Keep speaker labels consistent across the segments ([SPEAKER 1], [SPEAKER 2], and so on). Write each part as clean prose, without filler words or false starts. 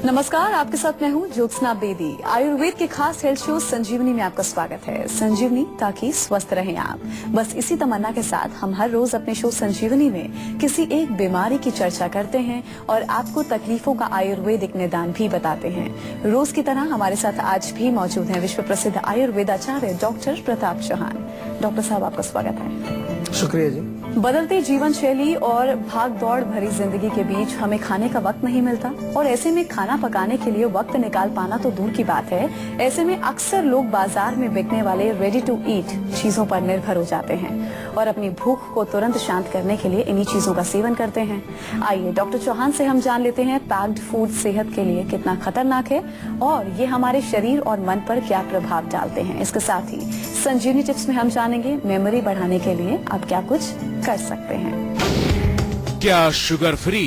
[SPEAKER 1] नमस्कार, आपके साथ मैं हूँ ज्योत्सना बेदी। आयुर्वेद के खास हेल्थ शो संजीवनी में आपका स्वागत है। संजीवनी ताकि स्वस्थ रहें आप। बस इसी तमन्ना के साथ हम हर रोज अपने शो संजीवनी में किसी एक बीमारी की चर्चा करते हैं और आपको तकलीफों का आयुर्वेदिक निदान भी बताते हैं। रोज की तरह हमारे साथ आज भी मौजूद हैं विश्व प्रसिद्ध आयुर्वेदाचार्य डॉक्टर प्रताप चौहान। डॉक्टर साहब, आपका स्वागत है।
[SPEAKER 2] शुक्रिया जी।
[SPEAKER 1] बदलती जीवन शैली और भाग दौड़ भरी जिंदगी के बीच हमें खाने का वक्त नहीं मिलता और ऐसे में खाना पकाने के लिए वक्त निकाल पाना तो दूर की बात है। ऐसे में अक्सर लोग बाजार में बिकने वाले रेडी टू ईट चीजों पर निर्भर हो जाते हैं और अपनी भूख को तुरंत शांत करने के लिए इन्हीं चीजों का सेवन करते हैं। आइए डॉक्टर चौहान से हम जान लेते हैं पैक्ड फूड सेहत के लिए कितना खतरनाक है और ये हमारे शरीर और मन पर क्या प्रभाव डालते हैं। इसके साथ ही संजीवनी टिप्स में हम जानेंगे मेमोरी बढ़ाने के लिए आप क्या कुछ कर सकते हैं।
[SPEAKER 3] क्या शुगर फ्री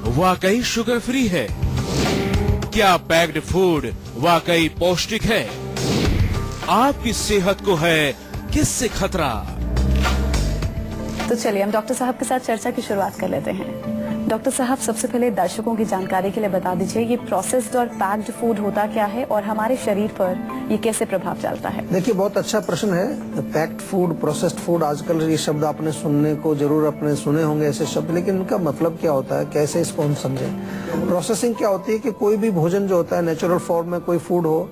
[SPEAKER 3] वाकई शुगर फ्री है? क्या पैक्ड फूड वाकई पौष्टिक है? आपकी सेहत को है किससे खतरा?
[SPEAKER 1] तो चलिए हम डॉक्टर साहब के साथ चर्चा की शुरुआत कर लेते हैं। डॉक्टर साहब, सबसे पहले दर्शकों की जानकारी के लिए बता दीजिए ये प्रोसेस्ड और पैक्ड फूड होता क्या है और हमारे शरीर पर ये कैसे प्रभाव डालता है?
[SPEAKER 2] देखिए, बहुत अच्छा प्रश्न है। पैक्ड फूड, प्रोसेस्ड फूड, आजकल ये शब्द आपने सुनने को जरूर अपने सुने होंगे ऐसे शब्द, लेकिन इनका मतलब क्या होता है, कैसे इसको हम समझें? प्रोसेसिंग क्या होती है कि कोई भी भोजन जो होता है नेचुरल फॉर्म में कोई फूड हो,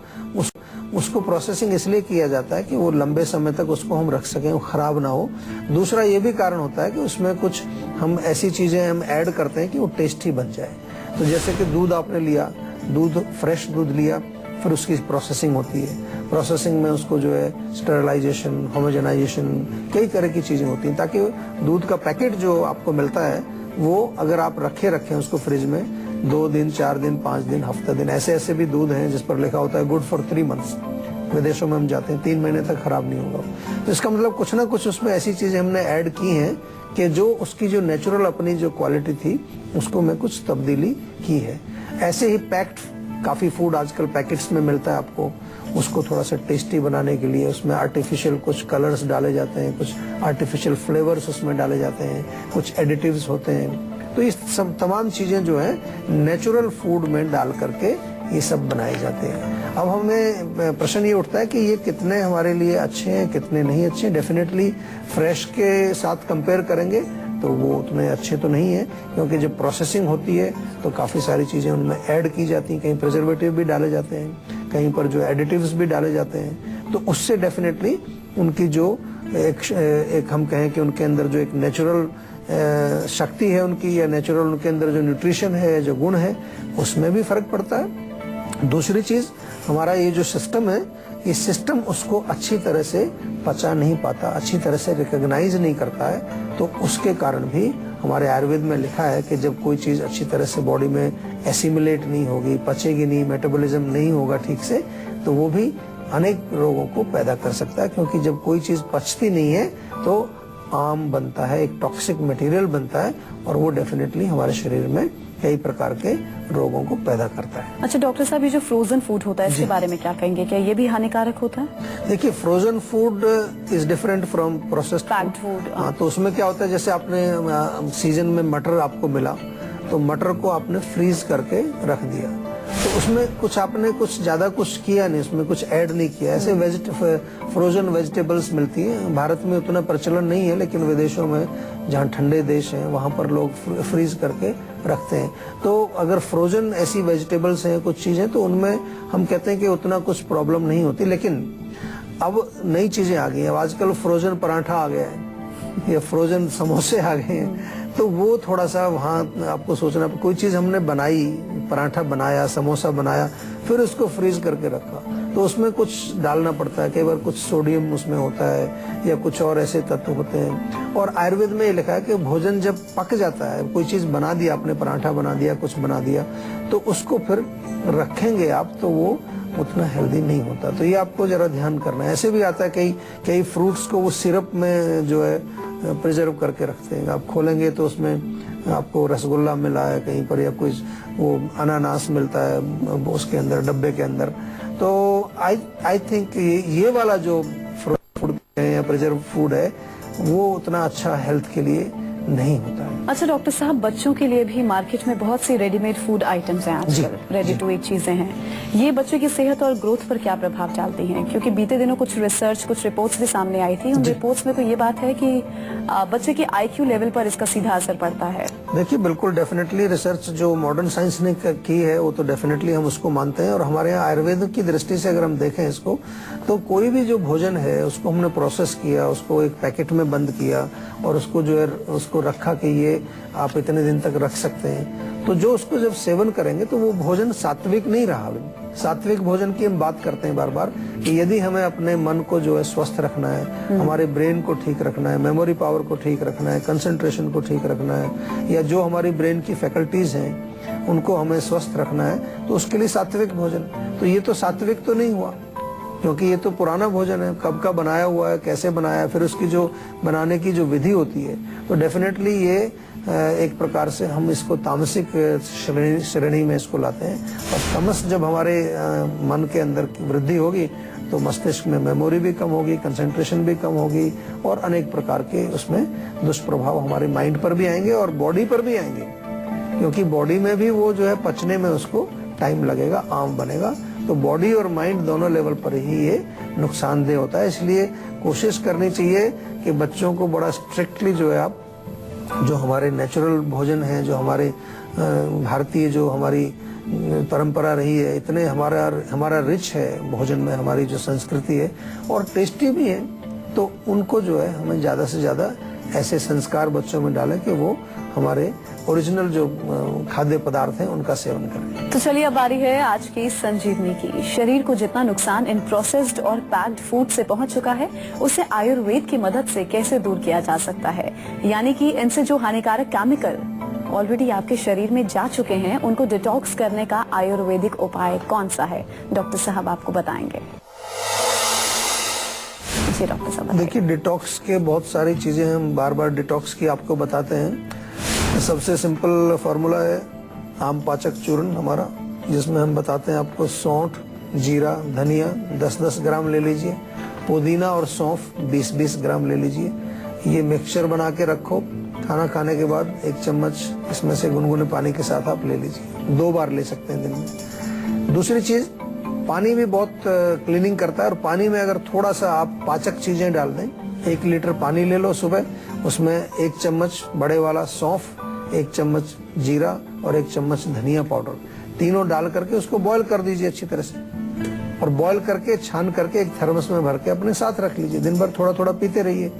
[SPEAKER 2] उसको प्रोसेसिंग इसलिए किया जाता है कि वो लंबे समय तक उसको हम रख सकें, वो खराब ना हो। दूसरा ये भी कारण होता है कि उसमें कुछ हम ऐसी चीजें हम ऐड करते हैं कि वो टेस्टी बन जाए। तो जैसे कि दूध आपने लिया, दूध फ्रेश दूध लिया, फिर उसकी प्रोसेसिंग होती है। प्रोसेसिंग में उसको जो है स्टेरिलाइजेशन, होमोजेनाइजेशन, कई तरह की चीजें होती हैं ताकि दूध का पैकेट जो आपको मिलता है वो अगर आप रखें उसको फ्रिज में 2 दिन, 4 दिन, 5 दिन, हफ्ता दिन, ऐसे भी दूध हैं जिस पर लिखा होता है गुड फॉर 3 मंथ्स। विदेशों में हम जाते हैं 3 महीने तक खराब नहीं होगा। तो इसका मतलब कुछ ना कुछ उसमें ऐसी चीजें हमने ऐड की हैं कि जो उसकी जो नेचुरल अपनी जो क्वालिटी थी उसको में कुछ तब्दीली की है। ऐसे ही पैक्ड काफी फूड आजकल पैकेट्स में मिलता है आपको, उसको थोड़ा सा टेस्टी बनाने के लिए उसमें आर्टिफिशियल कुछ कलर्स डाले जाते हैं, कुछ आर्टिफिशियल फ्लेवर्स उसमें डाले जाते हैं, कुछ एडिटिव्स होते हैं। तो ये सब तमाम चीजें जो है नेचुरल फूड में डाल करके ये सब बनाए जाते हैं। अब हमें प्रश्न ये उठता है कि ये कितने हमारे लिए अच्छे हैं, कितने नहीं अच्छे हैं। डेफिनेटली फ्रेश के साथ कंपेयर करेंगे तो वो उतने अच्छे तो नहीं है, क्योंकि जब प्रोसेसिंग होती है तो काफी सारी चीजें उनमें ऐड की जाती हैं, कहीं प्रिजर्वेटिव भी डाले जाते हैं, कहीं पर जो एडिटिव्स भी डाले जाते हैं। तो उससे डेफिनेटली उनकी जो एक हम कहें कि उनके अंदर जो एक नेचुरल शक्ति है उनकी, या नेचुरल उनके अंदर जो न्यूट्रिशन है, जो गुण है, उसमें भी फर्क पड़ता है। दूसरी चीज, हमारा ये जो सिस्टम है, ये सिस्टम उसको अच्छी तरह से पचा नहीं पाता, अच्छी तरह से रिकॉग्नाइज नहीं करता है। तो उसके कारण भी हमारे आयुर्वेद में लिखा है कि जब कोई चीज अच्छी तरह से बॉडी में एसिमिलेट नहीं होगी, पचेगी नहीं, मेटाबॉलिज्म नहीं होगा ठीक से, तो वो भी अनेक रोगों को पैदा कर सकता है। क्योंकि जब कोई चीज पचती नहीं है तो आम बनता है, एक टॉक्सिक मटेरियल बनता है और वो डेफिनेटली हमारे शरीर में कई प्रकार के रोगों को पैदा करता है।
[SPEAKER 1] अच्छा डॉक्टर साहब, ये जो फ्रोजन फूड होता है इसके बारे में क्या कहेंगे? क्या ये भी हानिकारक होता है?
[SPEAKER 2] देखिए, frozen food is different from processed
[SPEAKER 1] packed food.
[SPEAKER 2] हाँ, तो उसमें क्या होता है, जैसे आपने सीजन में मटर आपको मिला तो मटर को आपने फ्रीज करके रख दिया, तो उसमें कुछ आपने कुछ ज्यादा कुछ किया नहीं, उसमें कुछ ऐड नहीं किया। ऐसे फ्रोजन वेजिटेबल्स मिलती हैं। भारत में उतना प्रचलन नहीं है, लेकिन विदेशों में जहाँ ठंडे देश हैं वहाँ पर लोग फ्रीज करके रखते हैं। तो अगर फ्रोजन ऐसी वेजिटेबल्स हैं, कुछ चीजें, तो उनमें हम कहते हैं कि उतना कुछ प्रॉब्लम नहीं होती। लेकिन अब नई चीजें आ गई हैं। अब आजकल फ्रोजन पराठा आ गया है या फ्रोजन समोसे आ गए हैं, तो वो थोड़ा सा वहाँ आपको सोचना, कोई चीज हमने बनाई, पराठा बनाया, समोसा बनाया, फिर उसको फ्रीज करके रखा, तो उसमें कुछ डालना पड़ता है। कई बार कुछ सोडियम उसमें होता है या कुछ और ऐसे तत्व होते हैं। और आयुर्वेद में ये लिखा है कि भोजन जब पक जाता है, कोई चीज बना दिया आपने, पराठा बना दिया, कुछ बना दिया, तो उसको फिर रखेंगे आप तो वो उतना हेल्दी नहीं होता। तो ये आपको जरा ध्यान करना है। ऐसे भी आता है कई फ्रूट्स को वो सिरप में जो है प्रिजर्व करके रखते हैं। आप खोलेंगे तो उसमें आपको रसगुल्ला मिला है कहीं पर, या कुछ वो अनानास मिलता है उसके अंदर, डब्बे के अंदर। तो आई थिंक ये वाला जो फूड है या प्रिजर्व फूड है वो उतना अच्छा हेल्थ के लिए नहीं होता है।
[SPEAKER 1] अच्छा डॉक्टर साहब, बच्चों के लिए भी मार्केट में बहुत सी रेडीमेड फूड आइटम्स हैं आजकल, रेडी टू ईट चीजें हैं। ये बच्चे की सेहत और ग्रोथ पर क्या प्रभाव डालती हैं? क्योंकि बीते दिनों कुछ रिसर्च, कुछ रिपोर्ट्स भी सामने आई थी। उन रिपोर्ट्स में तो ये बात है कि बच्चे के IQ लेवल पर इसका सीधा असर पड़ता है।
[SPEAKER 2] देखिए, बिल्कुल डेफिनेटली रिसर्च जो मॉडर्न साइंस ने की है वो तो डेफिनेटली हम उसको मानते हैं। और हमारे यहाँ आयुर्वेद की दृष्टि से अगर हम देखें इसको, तो कोई भी जो भोजन है उसको हमने प्रोसेस किया, उसको एक पैकेट में बंद किया और उसको जो है उसको रखा कि ये आप इतने दिन तक रख सकते हैं, तो जो उसको जब सेवन करेंगे तो वो भोजन सात्विक नहीं रहा। सात्विक भोजन की हम बात करते हैं बार बार कि यदि हमें अपने मन को जो है स्वस्थ रखना है, हमारे ब्रेन को ठीक रखना है, मेमोरी पावर को ठीक रखना है, कंसंट्रेशन को ठीक रखना है, या जो हमारी ब्रेन की फैकल्टीज हैं उनको हमें स्वस्थ रखना है, तो उसके लिए सात्विक भोजन। तो ये तो सात्विक तो नहीं हुआ, क्योंकि ये तो पुराना भोजन है, कब का बनाया हुआ है, कैसे बनाया है, फिर उसकी जो बनाने की जो विधि होती है, तो डेफिनेटली ये एक प्रकार से हम इसको तामसिक श्रेणी में इसको लाते हैं। और तमस जब हमारे मन के अंदर वृद्धि होगी तो मस्तिष्क में मेमोरी भी कम होगी, कंसंट्रेशन भी कम होगी और अनेक प्रकार के उसमें दुष्प्रभाव हमारे माइंड पर भी आएंगे और बॉडी पर भी आएंगे, क्योंकि बॉडी में भी वो जो है पचने में उसको टाइम लगेगा, आम बनेगा। तो बॉडी और माइंड दोनों लेवल पर ही ये नुकसानदेह होता है। इसलिए कोशिश करनी चाहिए कि बच्चों को बड़ा स्ट्रिक्टली जो है आप जो हमारे नेचुरल भोजन है, जो हमारे भारतीय जो हमारी परंपरा रही है, इतने हमारा रिच है भोजन में, हमारी जो संस्कृति है और टेस्टी भी है, तो उनको जो है हमें ज्यादा से ज्यादा ऐसे संस्कार बच्चों में डालें कि वो हमारे ओरिजिनल जो खाद्य पदार्थ हैं उनका सेवन करें।
[SPEAKER 1] तो चलिए अब बारी है आज की संजीवनी की। शरीर को जितना नुकसान इन प्रोसेस्ड और पैक्ड फूड से पहुंच चुका है, उसे आयुर्वेद की मदद से कैसे दूर किया जा सकता है। यानी कि इनसे जो हानिकारक केमिकल ऑलरेडी आपके शरीर में जा चुके हैं, उनको डिटॉक्स करने का आयुर्वेदिक उपाय कौन सा है, डॉक्टर साहब आपको बताएंगे। जी डॉक्टर साहब।
[SPEAKER 2] देखिए, डिटॉक्स के बहुत सारी चीजें हम बार बार डिटॉक्स की आपको बताते हैं। सबसे सिंपल फार्मूला है आम पाचक चूर्ण हमारा, जिसमें हम बताते हैं आपको सौंठ, जीरा, धनिया 10-10 ग्राम ले लीजिए, पुदीना और सौंफ 20-20 ग्राम ले लीजिए। ये मिक्सचर बना के रखो, खाना खाने के बाद 1 चम्मच इसमें से गुनगुने पानी के साथ आप ले लीजिए। 2 बार ले सकते हैं दिन में। दूसरी चीज, पानी भी बहुत क्लीनिंग करता है और पानी में अगर थोड़ा सा आप पाचक चीजें डाल दें, 1 लीटर पानी ले लो सुबह, उसमें 1 चम्मच बड़े वाला सौंफ, 1 चम्मच जीरा और 1 चम्मच धनिया पाउडर, तीनों डाल करके उसको बॉईल कर दीजिए अच्छी तरह से। और बॉईल करके छान करके एक थर्मस में भर के अपने साथ रख लीजिए। दिन भर थोड़ा थोड़ा पीते रहिए।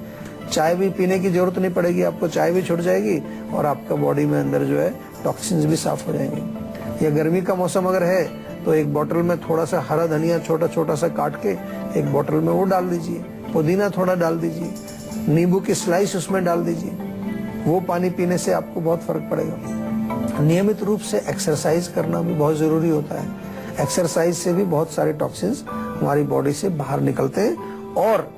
[SPEAKER 2] चाय भी पीने की जरूरत नहीं पड़ेगी आपको, चाय भी छूट जाएगी और आपका बॉडी में अंदर जो है टॉक्सिन्स भी साफ हो जाएंगे। या गर्मी का मौसम अगर है तो एक बोतल में थोड़ा सा हरा धनिया छोटा छोटा सा काट के एक बोतल में वो डाल दीजिए, पुदीना थोड़ा डाल दीजिए, नींबू की स्लाइस उसमें डाल दीजिए। वो पानी पीने से आपको बहुत फर्क पड़ेगा। नियमित रूप से एक्सरसाइज करना भी बहुत जरूरी होता है। एक्सरसाइज से भी बहुत सारे टॉक्सिन्स हमारी बॉडी से बाहर निकलते हैं। और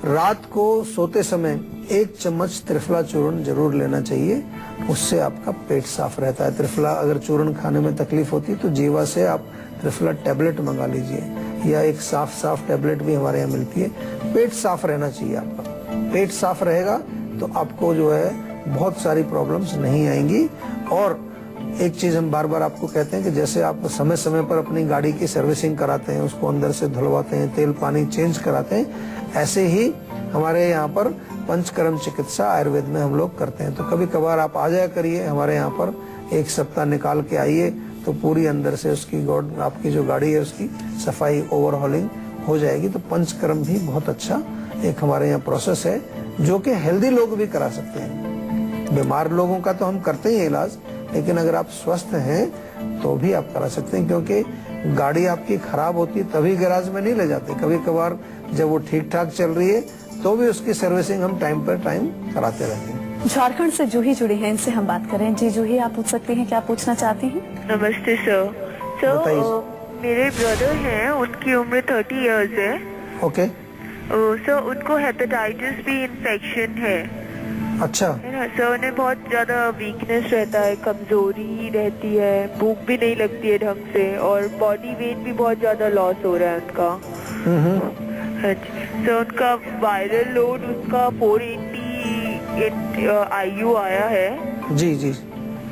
[SPEAKER 2] रात को सोते समय 1 चम्मच त्रिफला चूर्ण जरूर लेना चाहिए, उससे आपका पेट साफ रहता है। त्रिफला अगर चूर्ण खाने में तकलीफ होती है तो जीवा से आप त्रिफला टैबलेट मंगा लीजिए, या एक साफ टैबलेट भी हमारे यहाँ मिलती है। पेट साफ रहना चाहिए आपका। पेट साफ रहेगा तो आपको जो है बहुत सारी प्रॉब्लम्स नहीं आएंगी। और एक चीज हम बार बार आपको कहते हैं कि जैसे आप समय समय पर अपनी गाड़ी की सर्विसिंग कराते हैं, उसको अंदर से धुलवाते हैं, तेल पानी चेंज कराते हैं, ऐसे ही हमारे यहाँ पर पंचकर्म चिकित्सा आयुर्वेद में हम लोग करते हैं। तो कभी कभार आप आ जाया करिए हमारे यहाँ पर, 1 सप्ताह निकाल के आइए, तो पूरी अंदर से उसकी आपकी जो गाड़ी है उसकी सफाई ओवरहॉलिंग हो जाएगी। तो पंचकर्म भी बहुत अच्छा एक हमारे यहाँ प्रोसेस है जो कि हेल्दी लोग भी करा सकते हैं। बीमार लोगों का तो हम करते ही इलाज, लेकिन अगर आप स्वस्थ हैं तो भी आप करा सकते हैं, क्योंकि गाड़ी आपकी खराब होती है तभी गैराज में नहीं ले जाते। कभी कभार जब वो ठीक ठाक चल रही है तो भी उसकी सर्विसिंग हम टाइम पर टाइम कराते रहते हैं।
[SPEAKER 1] झारखंड से जूही जुड़ी हैं, इनसे हम बात करें। जी जूही, आप पूछ सकती हैं, क्या पूछना चाहती हैं?
[SPEAKER 4] नमस्ते सर। मेरे ब्रदर हैं, उनकी उम्र 30 इयर्स है।
[SPEAKER 2] ओके
[SPEAKER 4] सर, उनको हेपेटाइटिस बी इन्फेक्शन है।
[SPEAKER 2] अच्छा
[SPEAKER 4] है ना सर, उन्हें बहुत ज्यादा वीकनेस रहता है, कमजोरी रहती है, भूख भी नहीं लगती है ढंग से और बॉडी वेट भी बहुत ज्यादा लॉस हो रहा है उनका। सर, उनका वायरल लोड उसका 480 IU आया है
[SPEAKER 2] जी जी।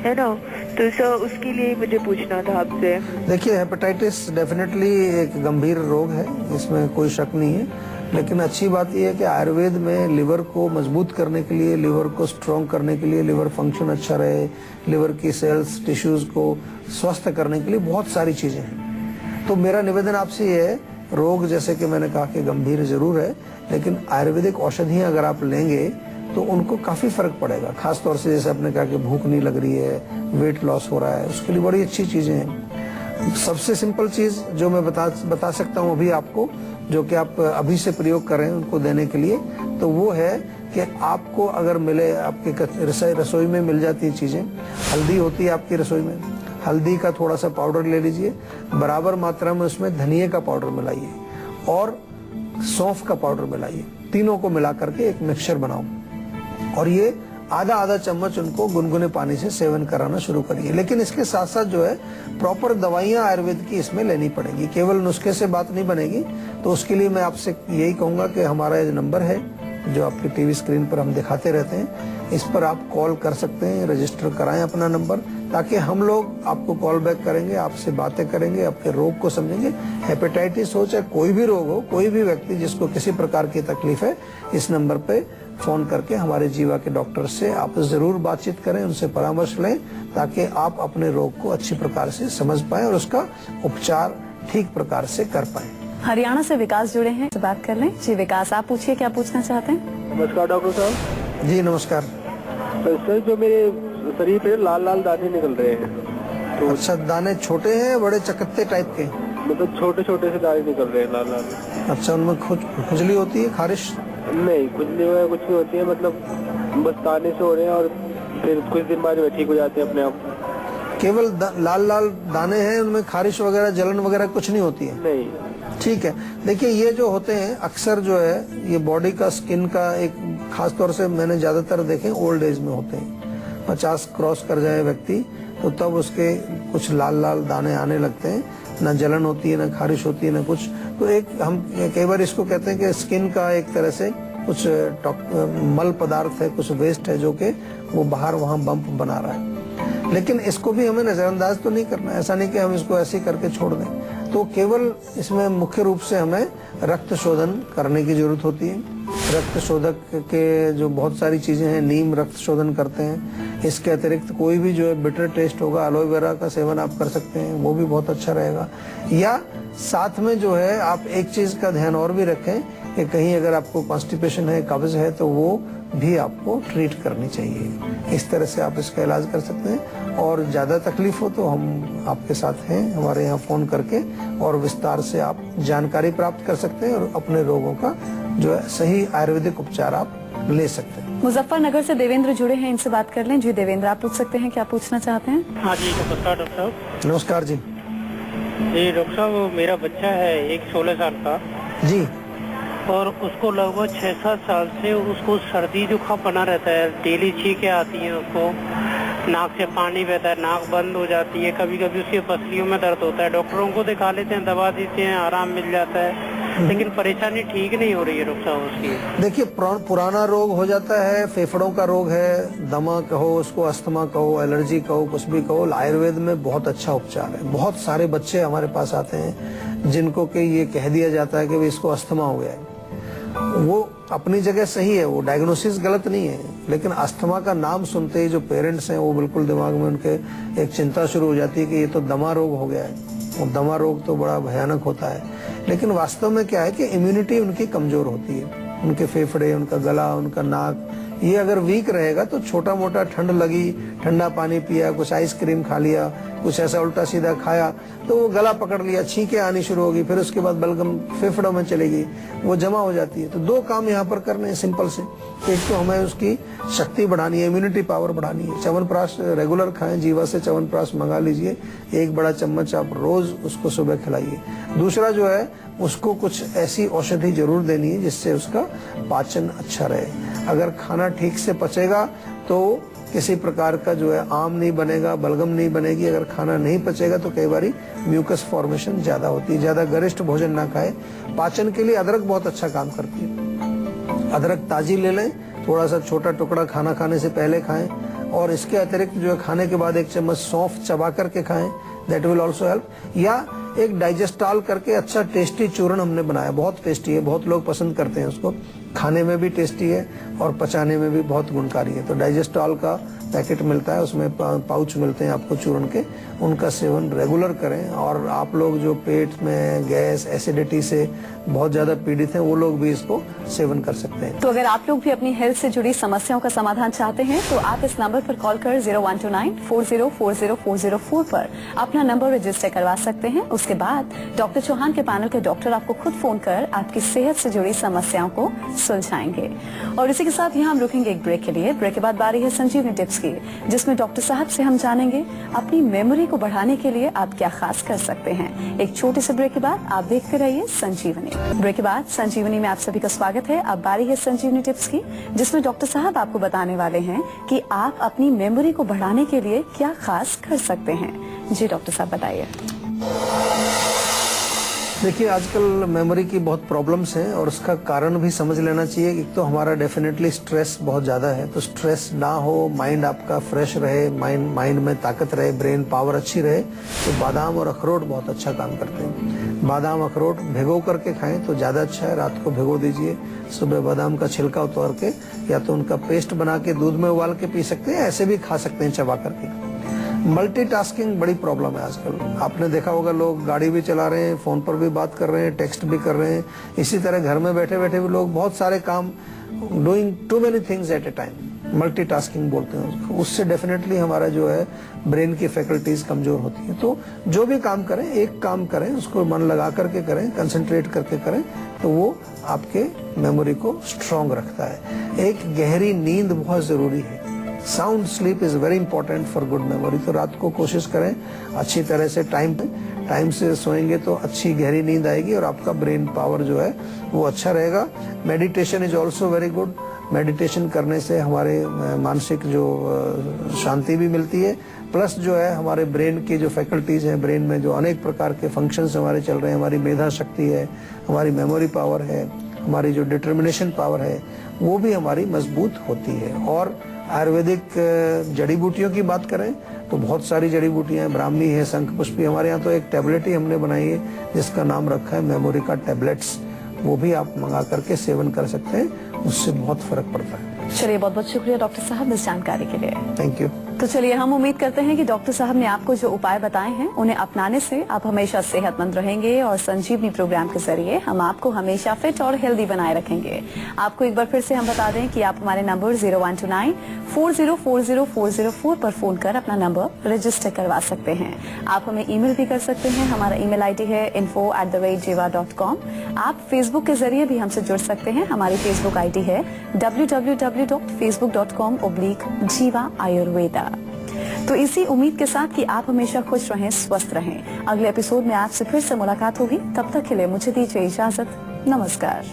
[SPEAKER 4] है ना। तो सर उसके लिए मुझे पूछना था आपसे।
[SPEAKER 2] देखिए, हेपेटाइटिस डेफिनेटली एक गंभीर रोग है, इसमें कोई शक नहीं है। लेकिन अच्छी बात यह है कि आयुर्वेद में लिवर को मजबूत करने के लिए, लिवर को स्ट्रॉन्ग करने के लिए, लिवर फंक्शन अच्छा रहे, लिवर की सेल्स टिश्यूज को स्वस्थ करने के लिए बहुत सारी चीजें हैं। तो मेरा निवेदन आपसे ये है, रोग जैसे कि मैंने कहा कि गंभीर जरूर है, लेकिन आयुर्वेदिक औषधियां अगर आप लेंगे तो उनको काफी फर्क पड़ेगा। खास तौर से जैसे आपने कहा कि भूख नहीं लग रही है, वेट लॉस हो रहा है, उसके लिए बड़ी अच्छी चीजें हैं। सबसे सिंपल चीज जो मैं बता सकता हूँ अभी आपको, जो कि आप अभी से प्रयोग कर रहे हैं उनको देने के लिए, तो वो है कि आपको अगर मिले, आपके रसोई में मिल जाती है चीजें, हल्दी होती है आपकी रसोई में, हल्दी का थोड़ा सा पाउडर ले लीजिए, बराबर मात्रा में उसमें धनिए का पाउडर मिलाइए और सौंफ का पाउडर मिलाइए, तीनों को मिला करके एक मिक्सचर बनाओ और ये आधा चम्मच उनको गुनगुने पानी से सेवन कराना शुरू करिए। लेकिन इसके साथ साथ जो है प्रॉपर दवाइयां आयुर्वेद की इसमें लेनी पड़ेगी, केवल नुस्खे से बात नहीं बनेगी। तो उसके लिए मैं आपसे यही कहूंगा कि हमारा ये नंबर है जो आपकी टीवी स्क्रीन पर हम दिखाते रहते हैं, इस पर आप कॉल कर सकते हैं, रजिस्टर कराएं अपना नंबर, ताकि हम लोग आपको कॉल बैक करेंगे, आपसे बातें करेंगे, आपके रोग को समझेंगे। हेपेटाइटिस हो चाहे कोई भी रोग हो, कोई भी व्यक्ति जिसको किसी प्रकार की तकलीफ है, इस नंबर पे फोन करके हमारे जीवा के डॉक्टर से आप जरूर बातचीत करें, उनसे परामर्श लें, ताकि आप अपने रोग को अच्छी प्रकार से समझ पाएं और उसका उपचार ठीक प्रकार से कर पाएं।
[SPEAKER 1] हरियाणा से विकास जुड़े हैं, बात कर लें। जी विकास, आप पूछिए, क्या पूछना चाहते हैं?
[SPEAKER 5] नमस्कार डॉक्टर साहब।
[SPEAKER 2] जी नमस्कार।
[SPEAKER 5] सर जो मेरे शरीर पे लाल लाल दाने निकल रहे हैं, तो
[SPEAKER 2] अच्छा, दाने छोटे हैं बड़े चकत्ते टाइप के?
[SPEAKER 5] मतलब छोटे छोटे से दाने निकल रहे हैं लाल लाल।
[SPEAKER 2] अच्छा, उनमें खुजली होती है, खारिश?
[SPEAKER 5] नहीं, खुजली वगैरह कुछ नहीं होती है, मतलब बस दाने से हो रहे हैं और फिर कुछ दिन बाद में ठीक हो जाते हैं अपने आप।
[SPEAKER 2] केवल लाल लाल दाने हैं, उनमें खारिश वगैरह, जलन वगैरह कुछ नहीं होती है?
[SPEAKER 5] नहीं।
[SPEAKER 2] ठीक है। देखिए, ये जो होते हैं अक्सर जो है ये बॉडी का, स्किन का एक खास तौर से मैंने ज्यादातर देखे ओल्ड एज में होते हैं। 50 क्रॉस कर जाए व्यक्ति तो तब उसके कुछ लाल लाल दाने आने लगते हैं, ना जलन होती है, ना खारिश होती है, ना कुछ। तो एक हम कई बार इसको कहते हैं कि स्किन का एक तरह से कुछ मल पदार्थ है, कुछ वेस्ट है जो कि वो बाहर वहां बम्प बना रहा है। लेकिन इसको भी हमें नजरअंदाज तो नहीं करना, ऐसा नहीं कि हम इसको ऐसे ही करके छोड़ दें। तो केवल इसमें मुख्य रूप से हमें रक्त शोधन करने की जरूरत होती है। रक्त शोधक के जो बहुत सारी चीजें हैं, नीम रक्त शोधन करते हैं। इसके अतिरिक्त कोई भी जो है बिटर टेस्ट होगा, एलोवेरा का सेवन आप कर सकते हैं, वो भी बहुत अच्छा रहेगा। या साथ में जो है आप एक चीज का ध्यान और भी रखें कि कहीं अगर आपको कॉन्स्टिपेशन है, कब्ज है, तो वो भी आपको ट्रीट करनी चाहिए। इस तरह से आप इसका इलाज कर सकते हैं। और ज्यादा तकलीफ हो तो हम आपके साथ हैं, हमारे यहाँ फोन करके और विस्तार से आप जानकारी प्राप्त कर सकते हैं और अपने रोगों का जो है सही आयुर्वेदिक उपचार आप ले सकते हैं।
[SPEAKER 1] मुजफ्फरनगर से देवेंद्र जुड़े हैं, इनसे बात कर लें। जी देवेंद्र, आप पूछ सकते हैं, क्या पूछना चाहते हैं?
[SPEAKER 6] हाँ जी, नमस्कार डॉक्टर साहब।
[SPEAKER 2] नमस्कार जी।
[SPEAKER 6] जी डॉक्टर साहब, मेरा बच्चा है एक 16 साल का
[SPEAKER 2] जी।
[SPEAKER 6] और उसको लगभग 6-7 साल से उसको सर्दी जुकाम बना रहता है। डेली छींकें आती हैं, उसको नाक से पानी बहता है, नाक बंद हो जाती है, कभी कभी उसकी पसलियों में दर्द होता है। डॉक्टरों को दिखा लेते हैं, दवा देते हैं, आराम मिल जाता है, लेकिन परेशानी ठीक नहीं हो रही है डॉक्टर साहब उसकी।
[SPEAKER 2] देखिए, पुराना रोग हो जाता है, फेफड़ों का रोग है, दमा कहो उसको, अस्थमा कहो, एलर्जी कहो, कुछ भी कहो, आयुर्वेद में बहुत अच्छा उपचार है। बहुत सारे बच्चे हमारे पास आते हैं जिनको कि ये कह दिया जाता है कि इसको अस्थमा हो गया है। वो अपनी जगह सही है, वो डायग्नोसिस गलत नहीं है, लेकिन अस्थमा का नाम सुनते ही जो पेरेंट्स हैं वो बिल्कुल दिमाग में उनके एक चिंता शुरू हो जाती है कि ये तो दमा रोग हो गया है। और दमा रोग तो बड़ा भयानक होता है, लेकिन वास्तव में क्या है कि इम्यूनिटी उनकी कमजोर होती है। उनके फेफड़े, उनका गला, उनका नाक, ये अगर वीक रहेगा तो छोटा मोटा ठंड लगी, ठंडा पानी पिया, कुछ आइसक्रीम खा लिया, कुछ ऐसा उल्टा सीधा खाया तो वो गला पकड़ लिया, छींकें आनी शुरू होगी, फिर उसके बाद बलगम फेफड़ों में चलेगी, वो जमा हो जाती है। तो दो काम यहाँ पर करने हैं सिंपल से। एक तो हमें उसकी शक्ति बढ़ानी है, इम्यूनिटी पावर बढ़ानी है। च्यवनप्राश रेगुलर खाएं, जीवा से च्यवनप्राश मंगा लीजिए, 1 बड़ा चम्मच आप रोज उसको सुबह खिलाइए। दूसरा जो है उसको कुछ ऐसी औषधि जरूर देनी है जिससे उसका पाचन अच्छा रहे। अगर खाना ठीक से पचेगा तो किसी प्रकार का जो है आम नहीं बनेगा, बलगम नहीं बनेगी। अगर खाना नहीं पचेगा तो कई बार म्यूकस फॉर्मेशन ज्यादा होती है। ज्यादा गरिष्ठ भोजन ना खाए। पाचन के लिए अदरक बहुत अच्छा काम करती है। अदरक ताजी ले लें, थोड़ा सा छोटा टुकड़ा खाना खाने से पहले खाएं। और इसके अतिरिक्त जो है खाने के बाद 1 चम्मच सौंफ चबा करके खाएं, दैट विल ऑल्सो हेल्प। या एक डाइजेस्टॉल करके अच्छा टेस्टी चूर्ण हमने बनाया, बहुत टेस्टी है, बहुत लोग पसंद करते हैं उसको, खाने में भी टेस्टी है और पचाने में भी बहुत गुणकारी है। तो डाइजेस्टॉल का पैकेट मिलता है, उसमें पाउच मिलते हैं आपको चूर्ण के, उनका सेवन रेगुलर करें। और आप लोग जो पेट में गैस एसिडिटी से बहुत ज्यादा पीड़ित हैं, वो लोग भी इसको सेवन कर सकते हैं।
[SPEAKER 1] तो अगर आप लोग भी अपनी हेल्थ से जुड़ी समस्याओं का समाधान चाहते हैं तो आप इस नंबर पर कॉल कर 0129404004 पर अपना नंबर रजिस्टर करवा सकते हैं। उसके बाद डॉक्टर चौहान के पैनल के डॉक्टर आपको खुद फोन कर आपकी सेहत से जुड़ी समस्याओं को सुलझाएंगे। और इसी के साथ यहाँ हम रुकेंगे एक ब्रेक के लिए। ब्रेक के बाद बारी है संजीवनी टिप्स की, जिसमें डॉक्टर साहब से हम जानेंगे अपनी मेमोरी को बढ़ाने के लिए आप क्या खास कर सकते हैं। एक छोटे से ब्रेक के बाद आप देखते रहिए संजीवनी। ब्रेक के बाद संजीवनी में आप सभी का स्वागत है। अब बारी है संजीवनी टिप्स की, जिसमें डॉक्टर साहब आपको बताने वाले हैं कि आप अपनी मेमोरी को बढ़ाने के लिए क्या खास कर सकते हैं। जी डॉक्टर साहब बताइए।
[SPEAKER 2] देखिए, आजकल मेमोरी की बहुत प्रॉब्लम्स हैं और उसका कारण भी समझ लेना चाहिए। एक तो हमारा डेफिनेटली स्ट्रेस बहुत ज्यादा है, तो स्ट्रेस ना हो, माइंड आपका फ्रेश रहे, माइंड में ताकत रहे, ब्रेन पावर अच्छी रहे, तो बादाम और अखरोट बहुत अच्छा काम करते हैं। बादाम अखरोट भिगो करके खाएं तो ज्यादा अच्छा है। रात को भिगो दीजिए, सुबह बादाम का छिलका उतार के या तो उनका पेस्ट बना के दूध में उबाल के पी सकते हैं, ऐसे भी खा सकते हैं चबा करके। मल्टीटास्किंग बड़ी प्रॉब्लम है आजकल। आपने देखा होगा, लोग गाड़ी भी चला रहे हैं, फोन पर भी बात कर रहे हैं, टेक्स्ट भी कर रहे हैं। इसी तरह घर में बैठे बैठे भी लोग बहुत सारे काम, doing too many things at a time, multitasking बोलते हैं उसको। उससे डेफिनेटली हमारा जो है ब्रेन की फैकल्टीज कमजोर होती है। तो जो भी काम करें, एक काम करें, उसको मन लगा करके करें, कंसंट्रेट करके करें, तो वो आपके मेमोरी को स्ट्रांग रखता है। एक गहरी नींद बहुत जरूरी है। Sound sleep is very important for good memory. तो रात को कोशिश करें अच्छी तरह से टाइम से सोएंगे तो अच्छी गहरी नींद आएगी और आपका ब्रेन पावर जो है वो अच्छा रहेगा। Meditation is also very good. Meditation करने से हमारे मानसिक जो शांति भी मिलती है, प्लस जो है हमारे ब्रेन की जो फैकल्टीज हैं, ब्रेन में जो अनेक प्रकार के फंक्शंस हमारे चल रहे हैं, हमारी मेधा शक्ति है, हमारी मेमोरी पावर है, हमारी जो डिटर्मिनेशन पावर है, वो भी हमारी मजबूत होती है। और आयुर्वेदिक जड़ी बूटियों की बात करें तो बहुत सारी जड़ी बूटियां हैं, ब्राह्मी है, शंखपुष्पी। हमारे यहाँ तो एक टैबलेट ही हमने बनाई है जिसका नाम रखा है मेमोरी का टैबलेट्स। वो भी आप मंगा करके सेवन कर सकते हैं, उससे बहुत फर्क पड़ता है।
[SPEAKER 1] चलिए, बहुत बहुत शुक्रिया डॉक्टर साहब इस जानकारी के लिए।
[SPEAKER 2] Thank you.
[SPEAKER 1] तो चलिए, हम उम्मीद करते हैं कि डॉक्टर साहब ने आपको जो उपाय बताए हैं उन्हें अपनाने से आप हमेशा सेहतमंद रहेंगे और संजीवनी प्रोग्राम के जरिए हम आपको हमेशा फिट और हेल्दी बनाए रखेंगे। आपको एक बार फिर से हम बता दें कि आप हमारे नंबर 0129404004 पर फोन कर अपना नंबर रजिस्टर करवा सकते हैं। आप हमें ईमेल भी कर सकते हैं। हमारा ईमेल आईडी है info@jiva.com। आप फेसबुक के जरिए भी हमसे जुड़ सकते हैं। हमारी फेसबुक आईडी है www.facebook.com/jiva ayurveda। तो इसी उम्मीद के साथ कि आप हमेशा खुश रहें, स्वस्थ रहें। अगले एपिसोड में आपसे फिर से मुलाकात होगी। तब तक के लिए मुझे दीजिए इजाजत। नमस्कार।